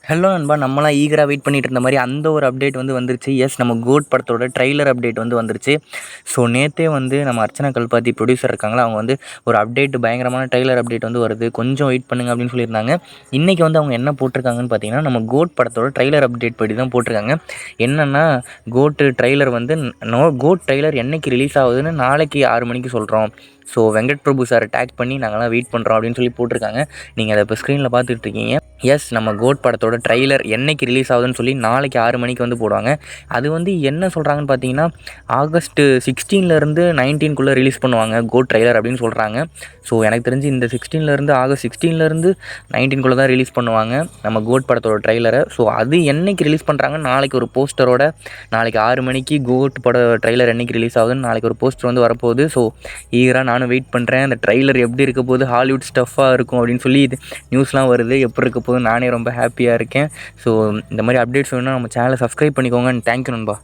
Hello நண்பா! நம்மலாம் ஈகரா wait பண்ணிட்டு இருந்த மாரி அந்த ஒரு அப்டேட் வந்துருச்சு. எஸ் நம்ம கோட் படத்தோட ட்ரெய்லர் அப்டேட் வந்துருச்சு. ஸோ நேத்தே நம்ம அர்ச்சனா கல்பாத்தி ப்ரொடியூசர் இருக்காங்களா, அவங்க ஒரு அப்டேட் பயங்கரமான ட்ரெய்லர் அப்டேட் வருது. கொஞ்சம் வெயிட் பண்ணுங்க அப்படின்னு சொல்லியிருந்தாங்க. இன்னைக்கு அவங்க என்ன போட்டிருக்காங்கன்னு பார்த்தீங்கன்னா, நம்ம கோட் படத்தோட ட்ரெய்லர் அப்டேட் படி தான் போட்டிருக்காங்க. என்னன்னா, கோட் ட்ரெய்லர் கோட் ட்ரெய்லர் என்னைக்கு ரிலீஸ் ஆகுதுன்னு நாளைக்கு 6 மணிக்கு சொல்றோம். ஸோ வெங்கட் பிரபு சார டேக் பண்ணி நாங்கலாம் வெயிட் பண்ணுறோம் அப்படின்னு சொல்லி போட்டிருக்காங்க. நீங்க அத இப்போ ஸ்க்ரீன்ல பார்த்துட்டு இருக்கீங்க. எஸ் நம்ம கோட் படத்தோட ட்ரெய்லர் என்னைக்கு ரிலீஸ் ஆகுதுன்னு சொல்லி நாளைக்கு 6 மணிக்கு போடுவாங்க. அது என்ன சொல்கிறாங்கன்னு பார்த்தீங்கன்னா, ஆகஸ்ட் 16லேருந்து 19க்குள்ளே ரிலீஸ் பண்ணுவாங்க கோட் ட்ரெய்லர் அப்படின்னு சொல்கிறாங்க. ஸோ எனக்கு தெரிஞ்சு இந்த 16லேருந்து ஆகஸ்ட் 16லேருந்து 19க்குள்ளே தான் ரிலீஸ் பண்ணுவாங்க நம்ம கோட் படத்தோட ட்ரெய்லரை. ஸோ அது என்னைக்கு ரிலீஸ் பண்ணுறாங்க, நாளைக்கு ஒரு போஸ்டரோட நாளைக்கு 6 மணிக்கு கோட் பட ட்ரெய்லர் என்னைக்கு ரிலீஸ் ஆகுதுன்னு நாளைக்கு ஒரு போஸ்டர் வரப்போகுது. ஸோ ஈகராக நானும் வெயிட் பண்ணுறேன். அந்த ட்ரெய்லர் எப்படி இருக்க போகுது, ஹாலிவுட் ஸ்டஃப்பாக இருக்கும் அப்படின்னு சொல்லி நியூஸ்லாம் வருது. எப்படி இருக்க போகுது நானே ரொம்ப ஹாப்பியாக இருக்கேன். ஸோ இந்த மாதிரி அப்டேட்ஸ் வேணும்னா நம்ம சேனலை சப்ஸ்கிரைப் பண்ணிக்கோங்க. தேங்க்யூ நண்பா.